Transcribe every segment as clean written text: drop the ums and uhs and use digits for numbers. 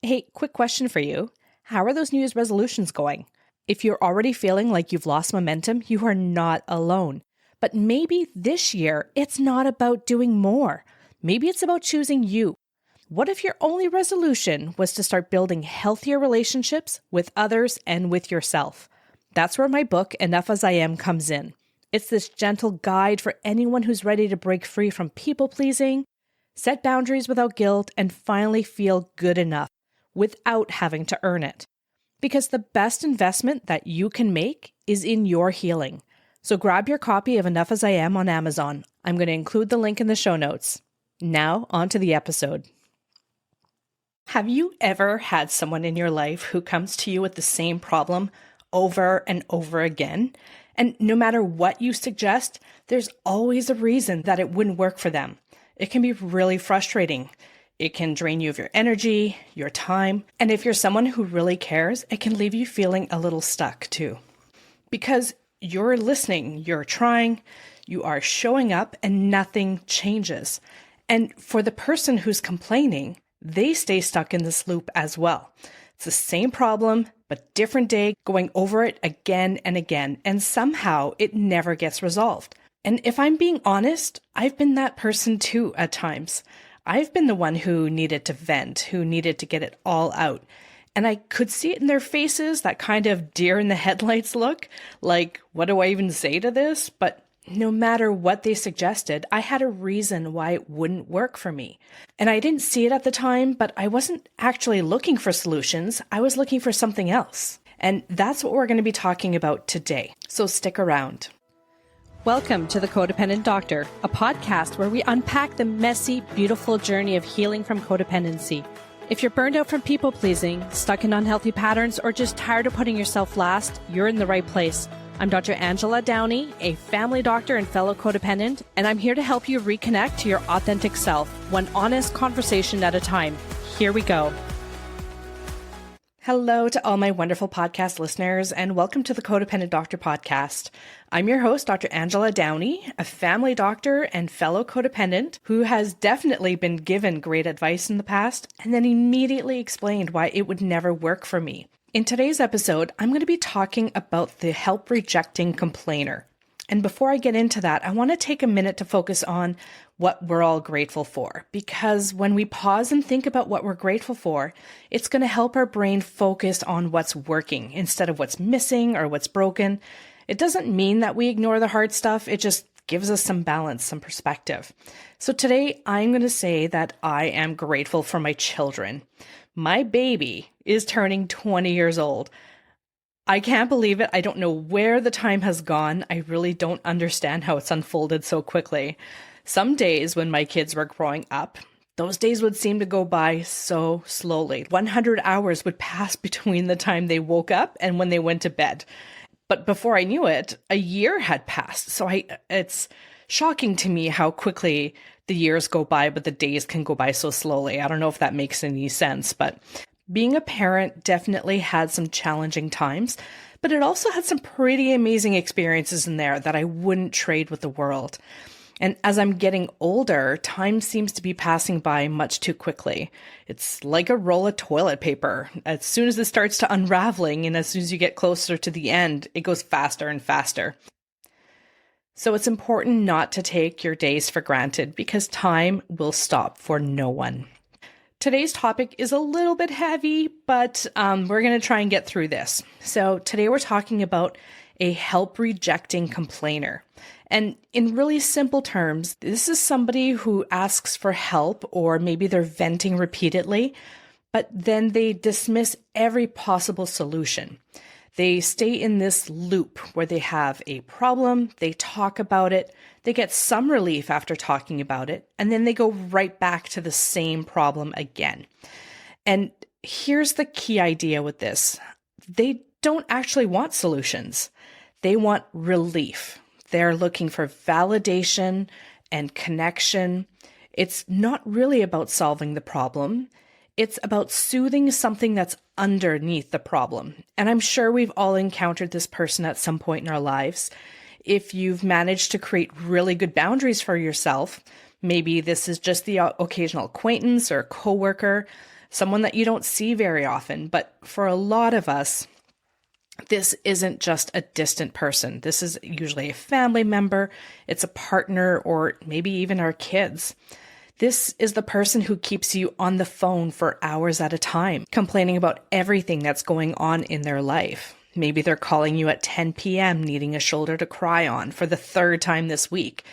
Hey, quick question for you. How are those New Year's resolutions going? If you're already feeling like you've lost momentum, you are not alone. But maybe this year, it's not about doing more. Maybe it's about choosing you. What if your only resolution was to start building healthier relationships with others and with yourself? That's where my book, Enough As I Am, comes in. It's this gentle guide for anyone who's ready to break free from people-pleasing, set boundaries without guilt, and finally feel good enough without having to earn it. Because the best investment that you can make is in your healing. So grab your copy of Enough As I Am on Amazon. I'm going to include the link in the show notes. Now, on to the episode. Have you ever had someone in your life who comes to you with the same problem over and over again? And no matter what you suggest, there's always a reason that it wouldn't work for them. It can be really frustrating. It can drain you of your energy, your time, and if you're someone who really cares, it can leave you feeling a little stuck too. Because you're listening, you're trying, you are showing up, and nothing changes. And for the person who's complaining, they stay stuck in this loop as well. It's the same problem, but different day, going over it again and again, and somehow it never gets resolved. And if I'm being honest, I've been that person too at times. I've been the one who needed to vent, who needed to get it all out. And I could see it in their faces, that kind of deer in the headlights look, like, what do I even say to this? But no matter what they suggested, I had a reason why it wouldn't work for me. And I didn't see it at the time, but I wasn't actually looking for solutions. I was looking for something else. And that's what we're going to be talking about today. So stick around. Welcome to The Codependent Doctor, a podcast where we unpack the messy, beautiful journey of healing from codependency. If you're burned out from people-pleasing, stuck in unhealthy patterns, or just tired of putting yourself last, you're in the right place. I'm Dr. Angela Downey, a family doctor and fellow codependent, and I'm here to help you reconnect to your authentic self, one honest conversation at a time. Here we go. Hello to all my wonderful podcast listeners, and welcome to the Codependent Doctor podcast. I'm your host, Dr. Angela Downey, a family doctor and fellow codependent who has definitely been given great advice in the past and then immediately explained why it would never work for me. In today's episode, I'm going to be talking about the help-rejecting complainer. And before I get into that, I want to take a minute to focus on what we're all grateful for. Because when we pause and think about what we're grateful for, it's going to help our brain focus on what's working instead of what's missing or what's broken. It doesn't mean that we ignore the hard stuff. It just gives us some balance, some perspective. So today, I'm going to say that I am grateful for my children. My baby is turning 20 years old. I can't believe it. I don't know where the time has gone. I really don't understand how it's unfolded so quickly. Some days when my kids were growing up, those days would seem to go by so slowly. 100 hours would pass between the time they woke up and when they went to bed. But before I knew it, a year had passed. So it's shocking to me how quickly the years go by, but the days can go by so slowly. I don't know if that makes any sense, but being a parent definitely had some challenging times, but it also had some pretty amazing experiences in there that I wouldn't trade with the world. And as I'm getting older, time seems to be passing by much too quickly. It's like a roll of toilet paper. As soon as it starts to unraveling and as soon as you get closer to the end, it goes faster and faster. So it's important not to take your days for granted because time will stop for no one. Today's topic is a little bit heavy, but we're going to try and get through this. So today we're talking about a help-rejecting complainer. And in really simple terms, this is somebody who asks for help or maybe they're venting repeatedly, but then they dismiss every possible solution. They stay in this loop where they have a problem, they talk about it, they get some relief after talking about it, and then they go right back to the same problem again. And here's the key idea with this. They don't actually want solutions. They want relief. They're looking for validation and connection. It's not really about solving the problem. It's about soothing something that's underneath the problem. And I'm sure we've all encountered this person at some point in our lives. If you've managed to create really good boundaries for yourself, maybe this is just the occasional acquaintance or coworker, someone that you don't see very often. But for a lot of us, this isn't just a distant person. This is usually a family member, it's a partner, or maybe even our kids. This is the person who keeps you on the phone for hours at a time, complaining about everything that's going on in their life. Maybe they're calling you at 10 p.m. needing a shoulder to cry on for the third time this week.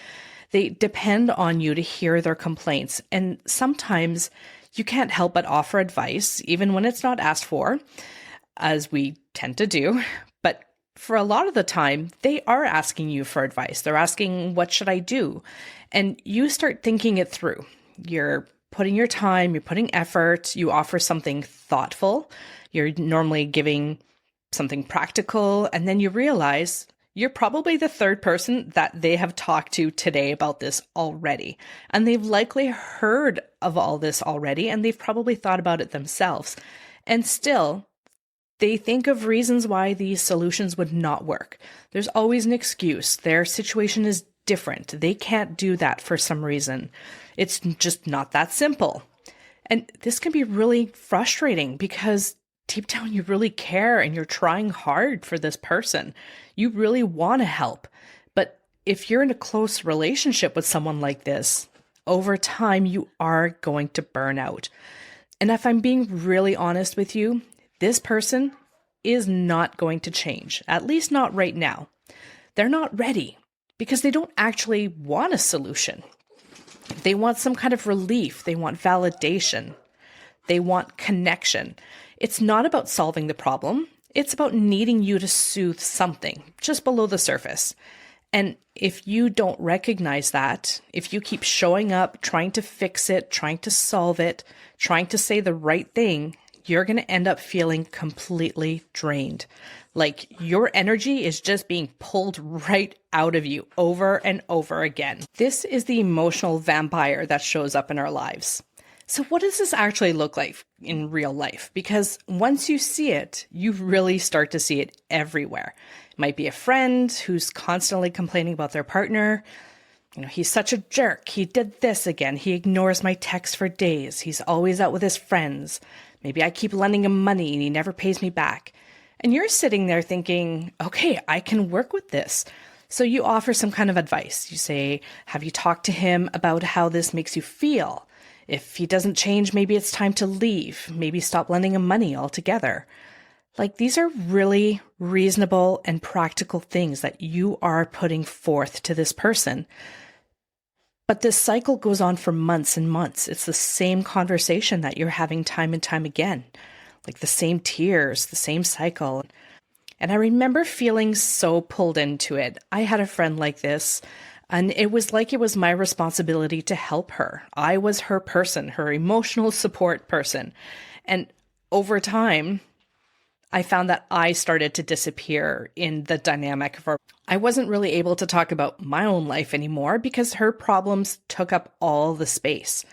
They depend on you to hear their complaints, and sometimes you can't help but offer advice, even when it's not asked for, as we tend to do. But for a lot of the time, they are asking you for advice. They're asking, what should I do? And you start thinking it through. You're putting your time, you're putting effort, you offer something thoughtful. You're normally giving something practical, and then you realize you're probably the third person that they have talked to today about this already. And they've likely heard of all this already, and they've probably thought about it themselves. And still, they think of reasons why these solutions would not work. There's always an excuse. Their situation is different. They can't do that for some reason. It's just not that simple. And this can be really frustrating because deep down you really care and you're trying hard for this person. You really want to help. But if you're in a close relationship with someone like this, over time you are going to burn out. And if I'm being really honest with you, this person is not going to change, at least not right now. They're not ready because they don't actually want a solution. They want some kind of relief. They want validation. They want connection. It's not about solving the problem. It's about needing you to soothe something just below the surface. And if you don't recognize that, if you keep showing up, trying to fix it, trying to solve it, trying to say the right thing, you're going to end up feeling completely drained. Like your energy is just being pulled right out of you over and over again. This is the emotional vampire that shows up in our lives. So what does this actually look like in real life? Because once you see it, you really start to see it everywhere. It might be a friend who's constantly complaining about their partner. He's such a jerk. He did this again. He ignores my texts for days. He's always out with his friends. Maybe I keep lending him money and he never pays me back. And you're sitting there thinking, okay, I can work with this. So you offer some kind of advice. You say, have you talked to him about how this makes you feel? If he doesn't change, maybe it's time to leave. Maybe stop lending him money altogether. Like, these are really reasonable and practical things that you are putting forth to this person. But this cycle goes on for months and months. It's the same conversation that you're having time and time again, like the same tears, the same cycle. And I remember feeling so pulled into it. I had a friend like this, and it was like it was my responsibility to help her. I was her person, her emotional support person. And over time, I found that I started to disappear in the dynamic of her. I wasn't really able to talk about my own life anymore because her problems took up all the space.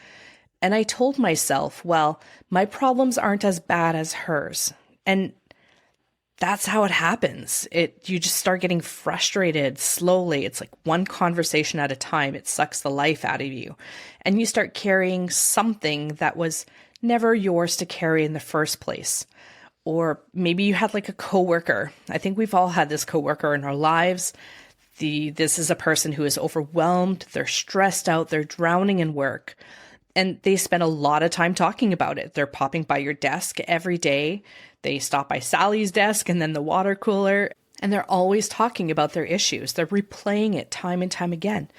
And I told myself, well, my problems aren't as bad as hers. And that's how it happens. You just start getting frustrated slowly. It's like one conversation at a time. It sucks the life out of you. And you start carrying something that was never yours to carry in the first place. Or maybe you had like a coworker. I think we've all had this coworker in our lives. This is a person who is overwhelmed. They're stressed out. They're drowning in work. And they spend a lot of time talking about it. They're popping by your desk every day. They stop by Sally's desk and then the water cooler. And they're always talking about their issues. They're replaying it time and time again.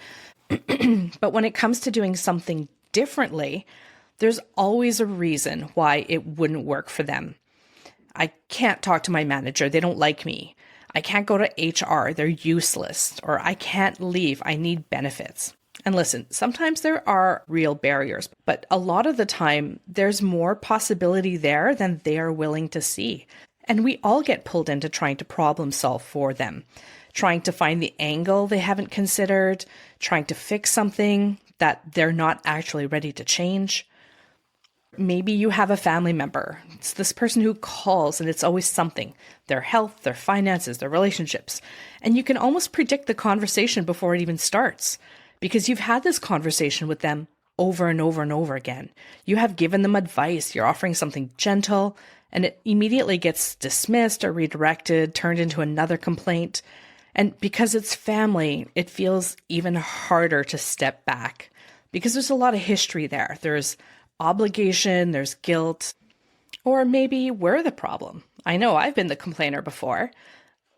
But when it comes to doing something differently, there's always a reason why it wouldn't work for them. I can't talk to my manager. They don't like me. I can't go to HR. They're useless. Or I can't leave. I need benefits. And listen, sometimes there are real barriers, but a lot of the time there's more possibility there than they are willing to see. And we all get pulled into trying to problem solve for them, trying to find the angle they haven't considered, trying to fix something that they're not actually ready to change. Maybe you have a family member. It's this person who calls and it's always something, their health, their finances, their relationships. And you can almost predict the conversation before it even starts because you've had this conversation with them over and over and over again. You have given them advice, you're offering something gentle, and it immediately gets dismissed or redirected, turned into another complaint. And because it's family, it feels even harder to step back because there's a lot of history there. There's obligation, there's guilt, or maybe we're the problem. I know I've been the complainer before.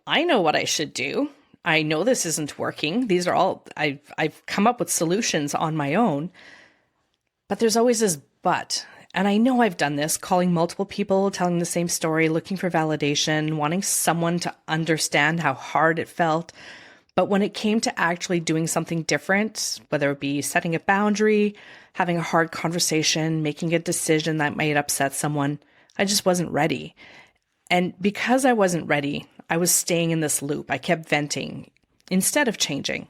I know what I should do. I know this isn't working. These are all, I've come up with solutions on my own, but there's always this but. And I know I've done this, calling multiple people, telling the same story, looking for validation, wanting someone to understand how hard it felt. But when it came to actually doing something different, whether it be setting a boundary, having a hard conversation, making a decision that might upset someone, I just wasn't ready. And because I wasn't ready, I was staying in this loop. I kept venting instead of changing.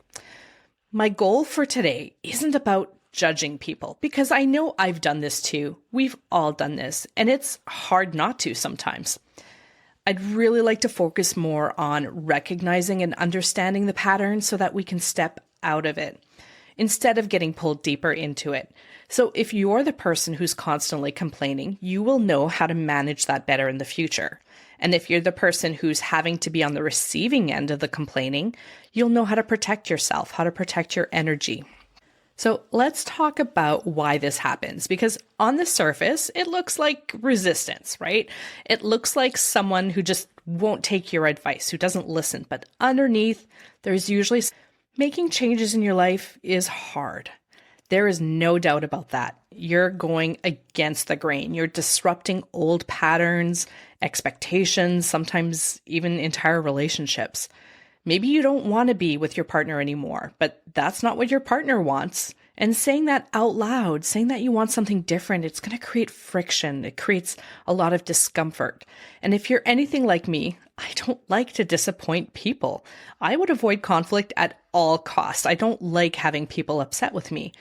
My goal for today isn't about judging people, because I know I've done this too. We've all done this, and it's hard not to sometimes. I'd really like to focus more on recognizing and understanding the pattern so that we can step out of it instead of getting pulled deeper into it. So if you're the person who's constantly complaining, you will know how to manage that better in the future. And if you're the person who's having to be on the receiving end of the complaining, you'll know how to protect yourself, how to protect your energy. So let's talk about why this happens, because on the surface, it looks like resistance, right? It looks like someone who just won't take your advice, who doesn't listen. But underneath, there's usually making changes in your life is hard. There is no doubt about that. You're going against the grain. You're disrupting old patterns, expectations, sometimes even entire relationships. Maybe you don't want to be with your partner anymore, but that's not what your partner wants. And saying that out loud, saying that you want something different, it's going to create friction. It creates a lot of discomfort. And if you're anything like me, I don't like to disappoint people. I would avoid conflict at all costs. I don't like having people upset with me.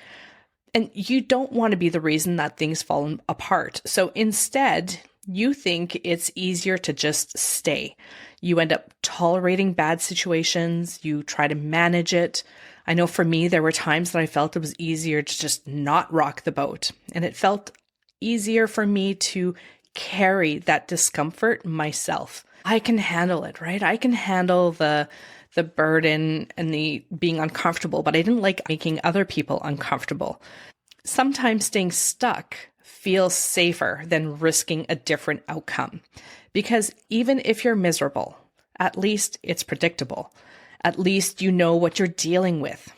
And you don't want to be the reason that things fall apart. So instead, you think it's easier to just stay. You end up tolerating bad situations. You try to manage it. I know for me, there were times that I felt it was easier to just not rock the boat. And it felt easier for me to carry that discomfort myself. I can handle it, right? I can handle the burden and the being uncomfortable, but I didn't like making other people uncomfortable. Sometimes staying stuck feels safer than risking a different outcome. Because even if you're miserable, at least it's predictable. At least you know what you're dealing with.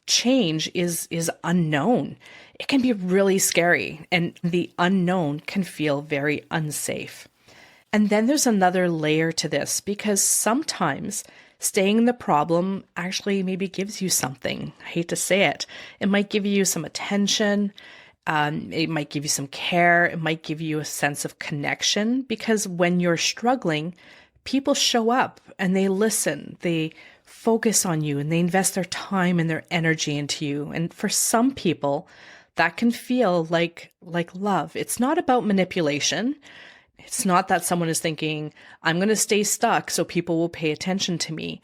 Change is unknown. It can be really scary, and the unknown can feel very unsafe. And then there's another layer to this, because sometimes staying in the problem actually maybe gives you something. I hate to say it. It might give you some attention. It might give you some care. It might give you a sense of connection, because when you're struggling, people show up and they listen, they focus on you, and they invest their time and their energy into you. And for some people, that can feel like love. It's not about manipulation. It's not that someone is thinking, I'm going to stay stuck so people will pay attention to me.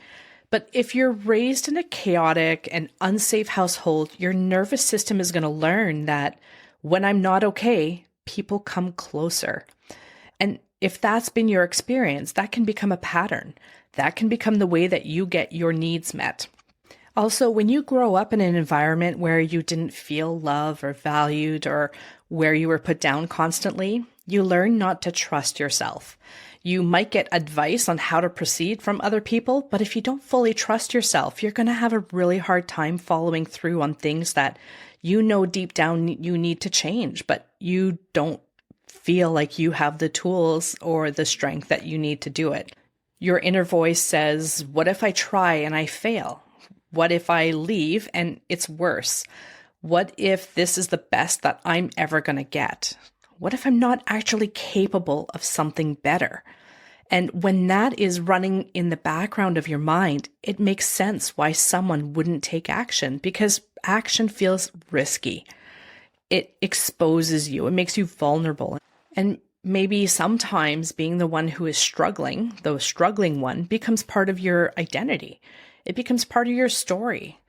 But if you're raised in a chaotic and unsafe household, your nervous system is going to learn that when I'm not okay, people come closer. And if that's been your experience, that can become a pattern. That can become the way that you get your needs met. Also, when you grow up in an environment where you didn't feel loved or valued, or where you were put down constantly, you learn not to trust yourself. You might get advice on how to proceed from other people, but if you don't fully trust yourself, you're going to have a really hard time following through on things that you know deep down you need to change, but you don't feel like you have the tools or the strength that you need to do it. Your inner voice says, what if I try and I fail? What if I leave and it's worse? What if this is the best that I'm ever going to get? What if I'm not actually capable of something better? And when that is running in the background of your mind, it makes sense why someone wouldn't take action, because action feels risky. It exposes you. It makes you vulnerable. And maybe sometimes being the one who is struggling, the struggling one, becomes part of your identity. It becomes part of your story.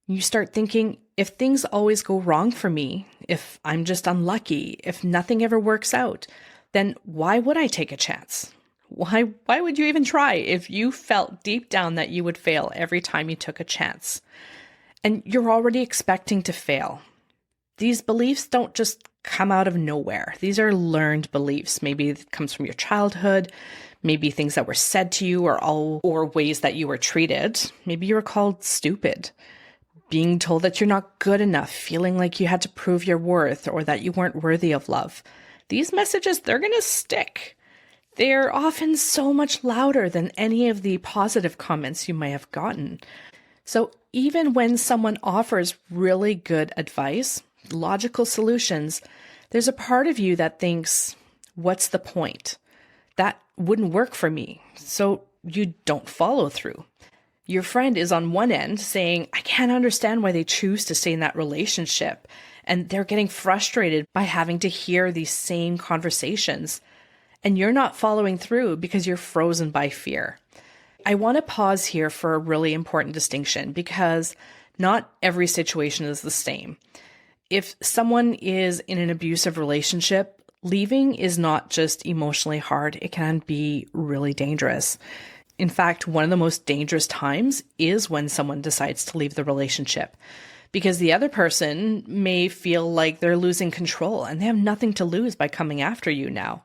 You start thinking, if things always go wrong for me, if I'm just unlucky, if nothing ever works out, then why would I take a chance? Why would you even try if you felt deep down that you would fail every time you took a chance? And you're already expecting to fail. These beliefs don't just come out of nowhere. These are learned beliefs. Maybe it comes from your childhood, maybe things that were said to you or ways that you were treated. Maybe you were called stupid, being told that you're not good enough, feeling like you had to prove your worth or that you weren't worthy of love. These messages, they're going to stick. They're often so much louder than any of the positive comments you might have gotten. So even when someone offers really good advice, logical solutions, there's a part of you that thinks, what's the point? That wouldn't work for me. So you don't follow through. Your friend is on one end saying, I can't understand why they choose to stay in that relationship. And they're getting frustrated by having to hear these same conversations. And you're not following through because you're frozen by fear. I want to pause here for a really important distinction because not every situation is the same. If someone is in an abusive relationship, leaving is not just emotionally hard, it can be really dangerous. In fact, one of the most dangerous times is when someone decides to leave the relationship because the other person may feel like they're losing control and they have nothing to lose by coming after you now.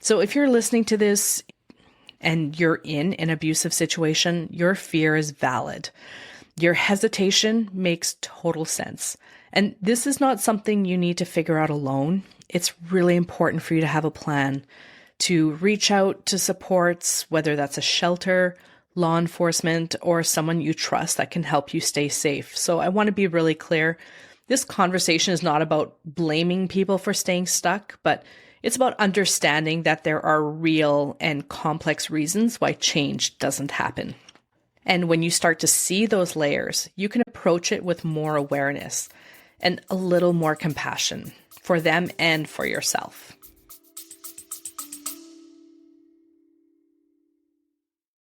So if you're listening to this and you're in an abusive situation, your fear is valid. Your hesitation makes total sense. And this is not something you need to figure out alone. It's really important for you to have a plan to reach out to supports, whether that's a shelter, law enforcement, or someone you trust that can help you stay safe. So I want to be really clear. This conversation is not about blaming people for staying stuck, but it's about understanding that there are real and complex reasons why change doesn't happen. And when you start to see those layers, you can approach it with more awareness and a little more compassion for them and for yourself.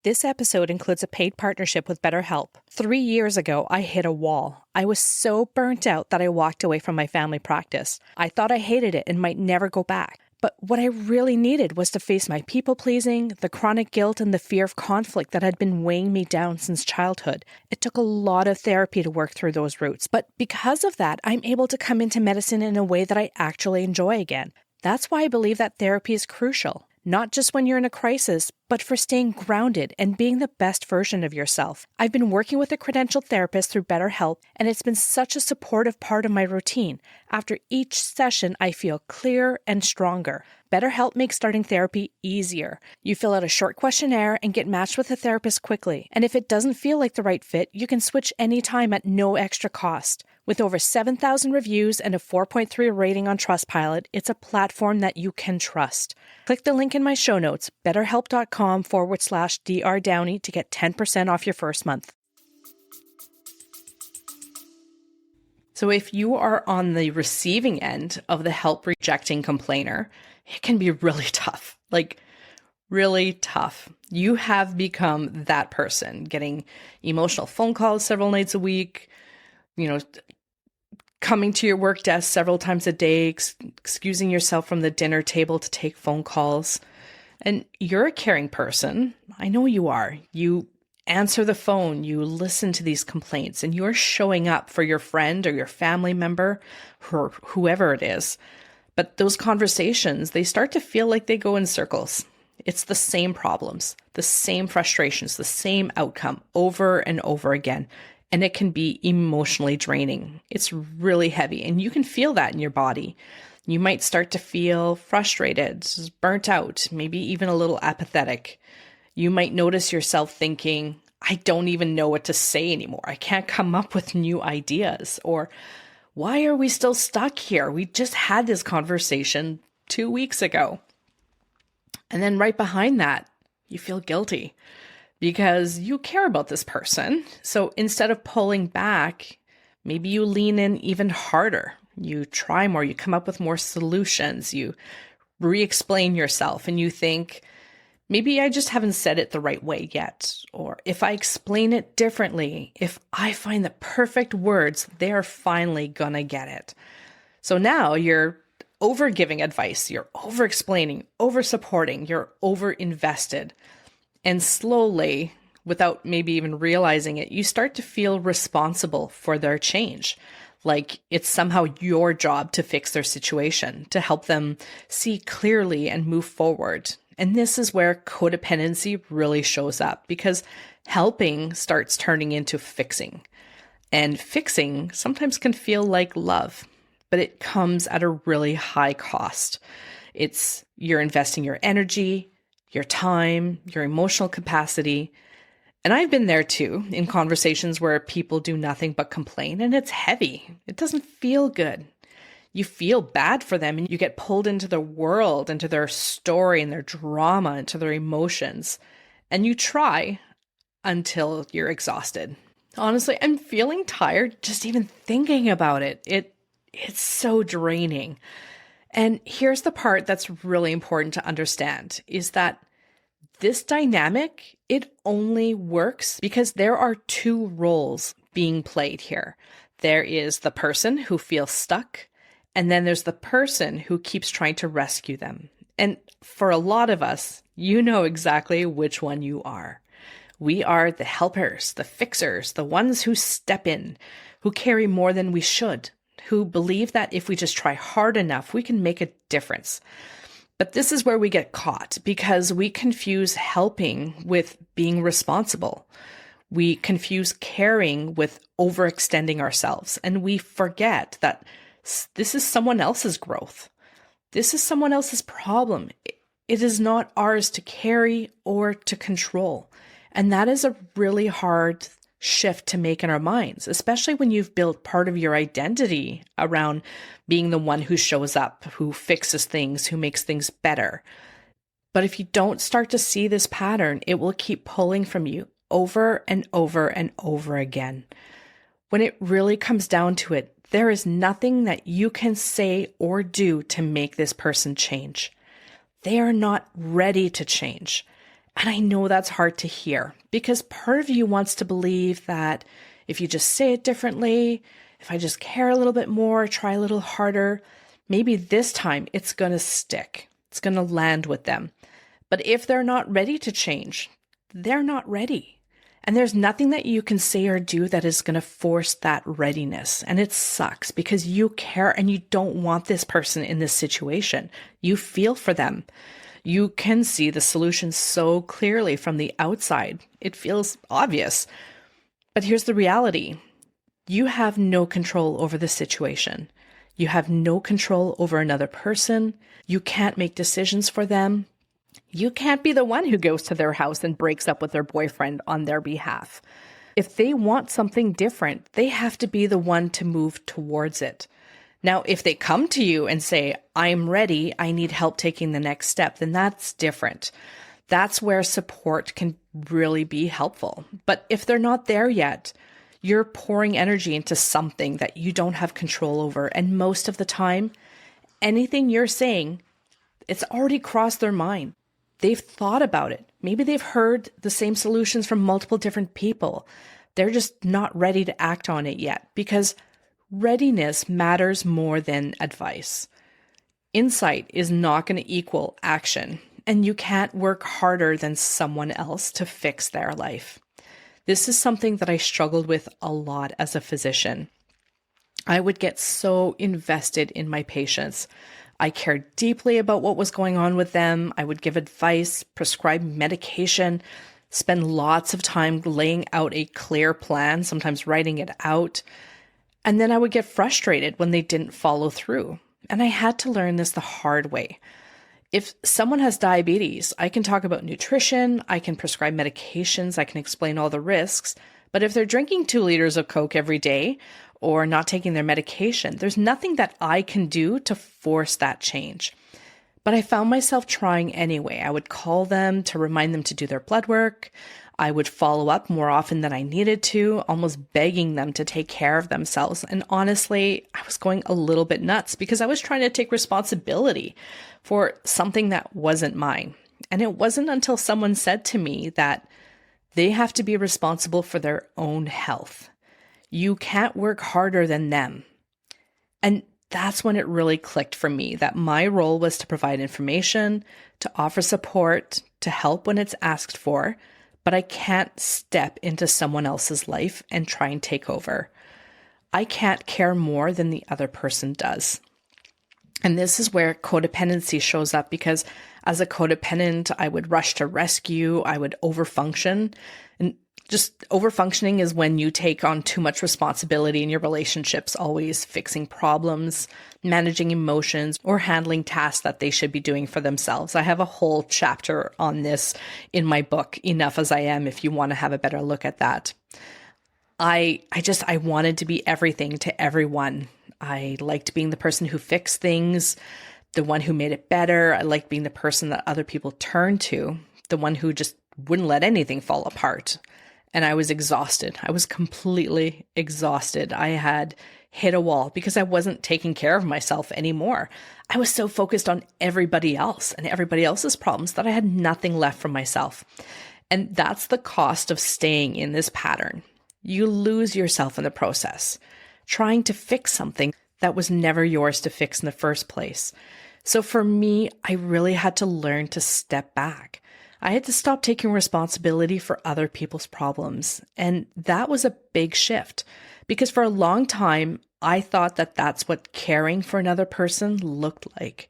This episode includes a paid partnership with BetterHelp. 3 years ago, I hit a wall. I was so burnt out that I walked away from my family practice. I thought I hated it and might never go back. But what I really needed was to face my people-pleasing, the chronic guilt, and the fear of conflict that had been weighing me down since childhood. It took a lot of therapy to work through those roots, but because of that, I'm able to come into medicine in a way that I actually enjoy again. That's why I believe that therapy is crucial, not just when you're in a crisis, but for staying grounded and being the best version of yourself. I've been working with a credentialed therapist through BetterHelp, and it's been such a supportive part of my routine. After each session, I feel clearer and stronger. BetterHelp makes starting therapy easier. You fill out a short questionnaire and get matched with a therapist quickly. And if it doesn't feel like the right fit, you can switch anytime at no extra cost. With over 7,000 reviews and a 4.3 rating on Trustpilot, it's a platform that you can trust. Click the link in my show notes, betterhelp.com/Dr. Downey to get 10% off your first month. So if you are on the receiving end of the help rejecting complainer, it can be really tough, like really tough. You have become that person getting emotional phone calls several nights a week, coming to your work desk several times a day, excusing yourself from the dinner table to take phone calls. And you're a caring person. I know you are. You answer the phone, you listen to these complaints, and you're showing up for your friend or your family member or whoever it is. But those conversations, they start to feel like they go in circles. It's the same problems, the same frustrations, the same outcome over and over again. And it can be emotionally draining. It's really heavy, and you can feel that in your body. You might start to feel frustrated, burnt out, maybe even a little apathetic. You might notice yourself thinking, I don't even know what to say anymore. I can't come up with new ideas. Or, why are we still stuck here? We just had this conversation 2 weeks ago. And then right behind that, you feel guilty because you care about this person. So instead of pulling back, maybe you lean in even harder. You try more, you come up with more solutions, you re-explain yourself, and you think, Maybe I just haven't said it the right way yet. Or if I explain it differently, if I find the perfect words, they're finally gonna get it. So now you're over giving advice, you're over explaining, over supporting, you're over invested. And slowly, without maybe even realizing it, you start to feel responsible for their change. Like it's somehow your job to fix their situation, to help them see clearly and move forward. And this is where codependency really shows up, because helping starts turning into fixing. And fixing sometimes can feel like love, but it comes at a really high cost. You're investing your energy, your time, your emotional capacity. And I've been there too, in conversations where people do nothing but complain, and it's heavy. It doesn't feel good. You feel bad for them, and you get pulled into their world, into their story and their drama, into their emotions. And you try until you're exhausted. Honestly, I'm feeling tired just even thinking about it. It's so draining. And here's the part that's really important to understand, is that this dynamic, it only works because there are two roles being played here. There is the person who feels stuck, and then there's the person who keeps trying to rescue them. And for a lot of us, you know exactly which one you are. We are the helpers, the fixers, the ones who step in, who carry more than we should, who believe that if we just try hard enough, we can make a difference. But this is where we get caught, because we confuse helping with being responsible. We confuse caring with overextending ourselves, and we forget that this is someone else's growth. This is someone else's problem. It is not ours to carry or to control. And that is a really hard shift to make in our minds, especially when you've built part of your identity around being the one who shows up, who fixes things, who makes things better. But if you don't start to see this pattern, it will keep pulling from you over and over and over again. When it really comes down to it, there is nothing that you can say or do to make this person change. They are not ready to change. And I know that's hard to hear, because part of you wants to believe that if you just say it differently, if I just care a little bit more, try a little harder, maybe this time it's going to stick. It's going to land with them. But if they're not ready to change, they're not ready. And there's nothing that you can say or do that is going to force that readiness. And it sucks, because you care and you don't want this person in this situation. You feel for them. You can see the solution so clearly from the outside. It feels obvious. But here's the reality. You have no control over the situation. You have no control over another person. You can't make decisions for them. You can't be the one who goes to their house and breaks up with their boyfriend on their behalf. If they want something different, they have to be the one to move towards it. Now, if they come to you and say, I'm ready, I need help taking the next step, then that's different. That's where support can really be helpful. But if they're not there yet, you're pouring energy into something that you don't have control over. And most of the time, anything you're saying, it's already crossed their mind. They've thought about it. Maybe they've heard the same solutions from multiple different people. They're just not ready to act on it yet, because readiness matters more than advice. Insight is not going to equal action, and you can't work harder than someone else to fix their life. This is something that I struggled with a lot as a physician. I would get so invested in my patients. I cared deeply about what was going on with them. I would give advice, prescribe medication, spend lots of time laying out a clear plan, sometimes writing it out. And then I would get frustrated when they didn't follow through. And I had to learn this the hard way. If someone has diabetes, I can talk about nutrition, I can prescribe medications, I can explain all the risks. But if they're drinking 2 liters of Coke every day or not taking their medication, there's nothing that I can do to force that change. But I found myself trying anyway. I would call them to remind them to do their blood work. I would follow up more often than I needed to, almost begging them to take care of themselves. And honestly, I was going a little bit nuts because I was trying to take responsibility for something that wasn't mine. And it wasn't until someone said to me that they have to be responsible for their own health. You can't work harder than them. And that's when it really clicked for me that my role was to provide information, to offer support, to help when it's asked for, but I can't step into someone else's life and try and take over. I can't care more than the other person does. And this is where codependency shows up, because as a codependent, I would rush to rescue, I would overfunction. And just overfunctioning is when you take on too much responsibility in your relationships, always fixing problems, managing emotions, or handling tasks that they should be doing for themselves. I have a whole chapter on this in my book, Enough as I Am, if you want to have a better look at that. I wanted to be everything to everyone. I liked being the person who fixed things, the one who made it better. I liked being the person that other people turned to, the one who just wouldn't let anything fall apart. And I was exhausted. I was completely exhausted. I had hit a wall because I wasn't taking care of myself anymore. I was so focused on everybody else and everybody else's problems that I had nothing left for myself. And that's the cost of staying in this pattern. You lose yourself in the process, trying to fix something that was never yours to fix in the first place. So for me, I really had to learn to step back. I had to stop taking responsibility for other people's problems. And that was a big shift, because for a long time, I thought that that's what caring for another person looked like.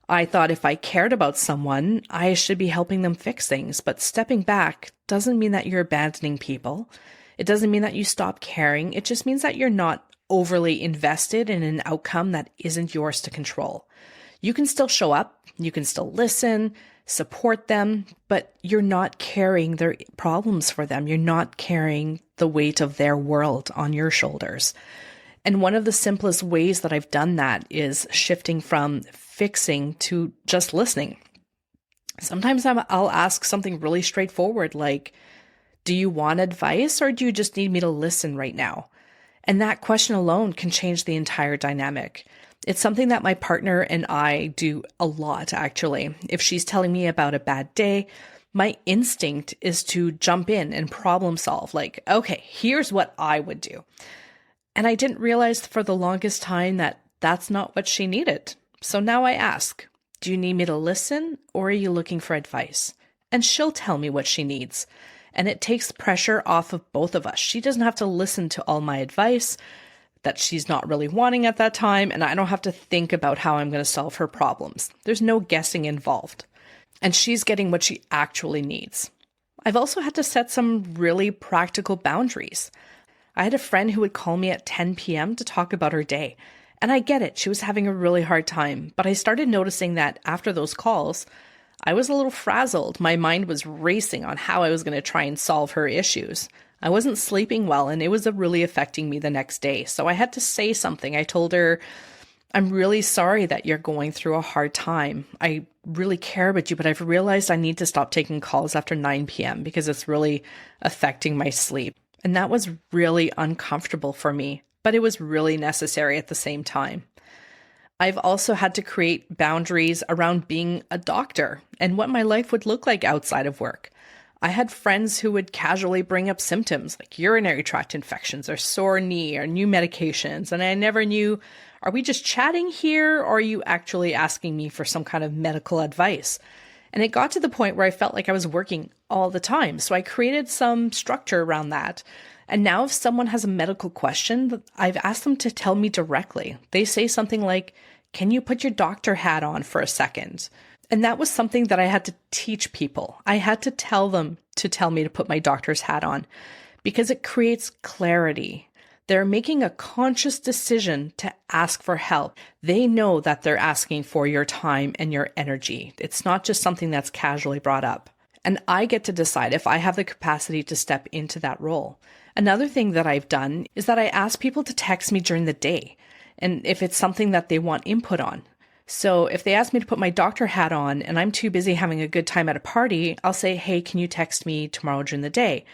I thought if I cared about someone, I should be helping them fix things. But stepping back doesn't mean that you're abandoning people. It doesn't mean that you stop caring. It just means that you're not overly invested in an outcome that isn't yours to control. You can still show up, you can still listen, support them, but you're not carrying their problems for them. You're not carrying the weight of their world on your shoulders. And one of the simplest ways that I've done that is shifting from fixing to just listening. Sometimes I'll ask something really straightforward like, do you want advice or do you just need me to listen right now? And that question alone can change the entire dynamic. It's something that my partner and I do a lot, actually. If she's telling me about a bad day, my instinct is to jump in and problem solve. Like, okay, here's what I would do. And I didn't realize for the longest time that that's not what she needed. So now I ask, do you need me to listen or are you looking for advice? And she'll tell me what she needs. And it takes pressure off of both of us. She doesn't have to listen to all my advice that she's not really wanting at that time, and I don't have to think about how I'm going to solve her problems. There's no guessing involved. And she's getting what she actually needs. I've also had to set some really practical boundaries. I had a friend who would call me at 10 p.m. to talk about her day. And I get it, she was having a really hard time. But I started noticing that after those calls, I was a little frazzled. My mind was racing on how I was going to try and solve her issues. I wasn't sleeping well, and it was really affecting me the next day. So I had to say something. I told her, I'm really sorry that you're going through a hard time. I really care about you, but I've realized I need to stop taking calls after 9 p.m. because it's really affecting my sleep. And that was really uncomfortable for me, but it was really necessary at the same time. I've also had to create boundaries around being a doctor and what my life would look like outside of work. I had friends who would casually bring up symptoms like urinary tract infections or sore knee or new medications. And I never knew, are we just chatting here or are you actually asking me for some kind of medical advice? And it got to the point where I felt like I was working all the time. So I created some structure around that. And now if someone has a medical question, I've asked them to tell me directly. They say something like, can you put your doctor hat on for a second? And that was something that I had to teach people. I had to tell them to tell me to put my doctor's hat on because it creates clarity. They're making a conscious decision to ask for help. They know that they're asking for your time and your energy. It's not just something that's casually brought up. And I get to decide if I have the capacity to step into that role. Another thing that I've done is that I ask people to text me during the day, and if it's something that they want input on. So if they ask me to put my doctor hat on and I'm too busy having a good time at a party, I'll say, hey, can you text me tomorrow during the day?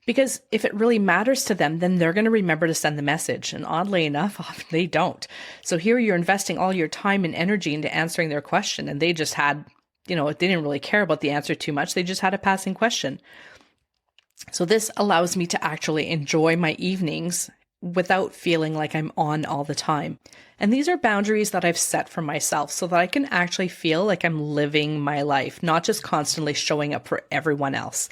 Because if it really matters to them, then they're going to remember to send the message. And oddly enough, often they don't. So here you're investing all your time and energy into answering their question, and they just had they didn't really care about the answer too much. They just had a passing question. So this allows me to actually enjoy my evenings without feeling like I'm on all the time. And these are boundaries that I've set for myself so that I can actually feel like I'm living my life, not just constantly showing up for everyone else.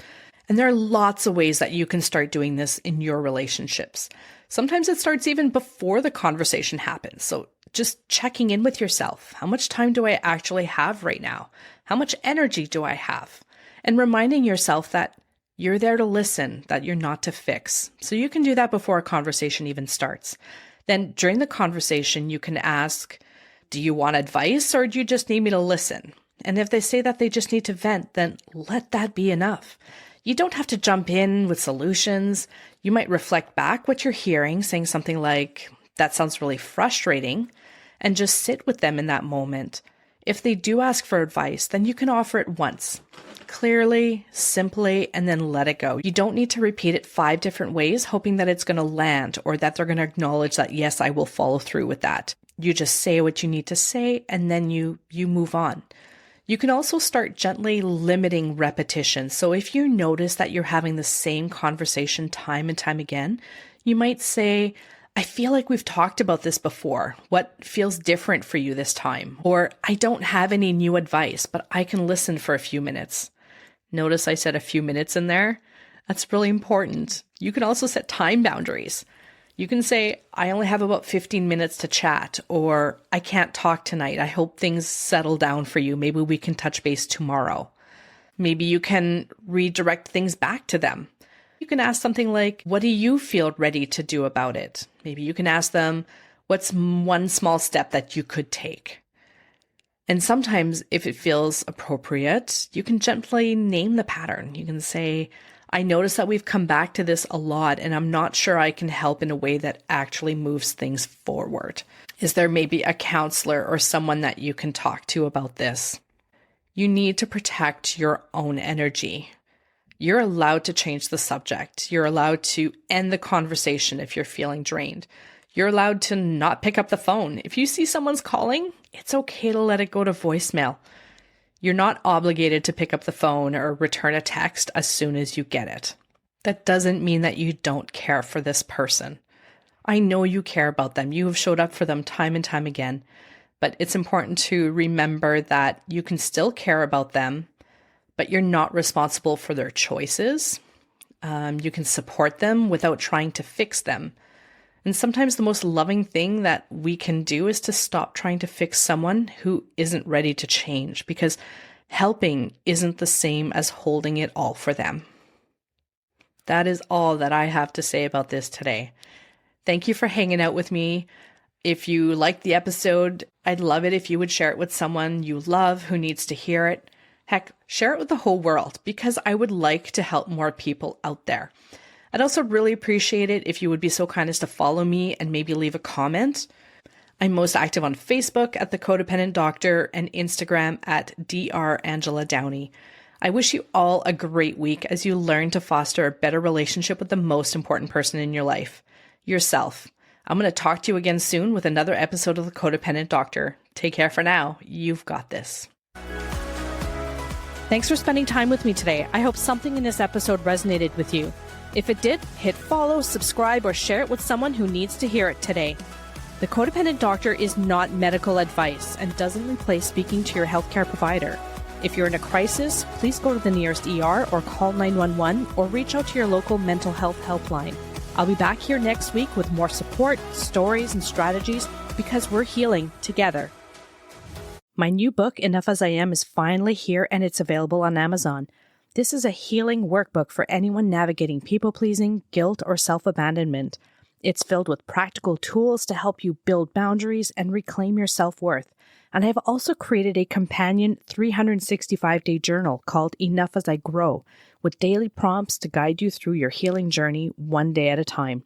And there are lots of ways that you can start doing this in your relationships. Sometimes it starts even before the conversation happens. So just checking in with yourself. How much time do I actually have right now? How much energy do I have? And reminding yourself that you're there to listen, that you're not to fix. So you can do that before a conversation even starts. Then during the conversation, you can ask, do you want advice or do you just need me to listen? And if they say that they just need to vent, then let that be enough. You don't have to jump in with solutions. You might reflect back what you're hearing, saying something like, that sounds really frustrating, and just sit with them in that moment. If they do ask for advice, then you can offer it once, clearly, simply, and then let it go. You don't need to repeat it 5 different ways, hoping that it's going to land or that they're going to acknowledge that, yes, I will follow through with that. You just say what you need to say, and then you move on. You can also start gently limiting repetition. So if you notice that you're having the same conversation time and time again, you might say, I feel like we've talked about this before. What feels different for you this time? Or I don't have any new advice, but I can listen for a few minutes. Notice I said a few minutes in there. That's really important. You can also set time boundaries. You can say, I only have about 15 minutes to chat, or I can't talk tonight. I hope things settle down for you. Maybe we can touch base tomorrow. Maybe you can redirect things back to them. You can ask something like, what do you feel ready to do about it? Maybe you can ask them, what's one small step that you could take? And sometimes if it feels appropriate, you can gently name the pattern. You can say, I notice that we've come back to this a lot, and I'm not sure I can help in a way that actually moves things forward. Is there maybe a counselor or someone that you can talk to about this? You need to protect your own energy. You're allowed to change the subject. You're allowed to end the conversation if you're feeling drained. You're allowed to not pick up the phone. If you see someone's calling, it's okay to let it go to voicemail. You're not obligated to pick up the phone or return a text as soon as you get it. That doesn't mean that you don't care for this person. I know you care about them. You have showed up for them time and time again. But it's important to remember that you can still care about them, but you're not responsible for their choices. You can support them without trying to fix them. And sometimes the most loving thing that we can do is to stop trying to fix someone who isn't ready to change, because helping isn't the same as holding it all for them. That is all that I have to say about this today. Thank you for hanging out with me. If you liked the episode, I'd love it if you would share it with someone you love who needs to hear it. Heck, share it with the whole world, because I would like to help more people out there. I'd also really appreciate it if you would be so kind as to follow me and maybe leave a comment. I'm most active on Facebook at The Codependent Doctor and Instagram at Dr. Angela Downey. I wish you all a great week as you learn to foster a better relationship with the most important person in your life, yourself. I'm going to talk to you again soon with another episode of The Codependent Doctor. Take care for now. You've got this. Thanks for spending time with me today. I hope something in this episode resonated with you. If it did, hit follow, subscribe, or share it with someone who needs to hear it today. The Codependent Doctor is not medical advice and doesn't replace speaking to your healthcare provider. If you're in a crisis, please go to the nearest ER or call 911 or reach out to your local mental health helpline. I'll be back here next week with more support, stories, and strategies, because we're healing together. My new book, Enough As I Am, is finally here, and it's available on Amazon. This is a healing workbook for anyone navigating people-pleasing, guilt, or self-abandonment. It's filled with practical tools to help you build boundaries and reclaim your self-worth. And I have also created a companion 365-day journal called Enough As I Grow, with daily prompts to guide you through your healing journey one day at a time.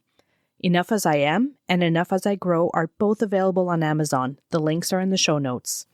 Enough As I Am and Enough As I Grow are both available on Amazon. The links are in the show notes.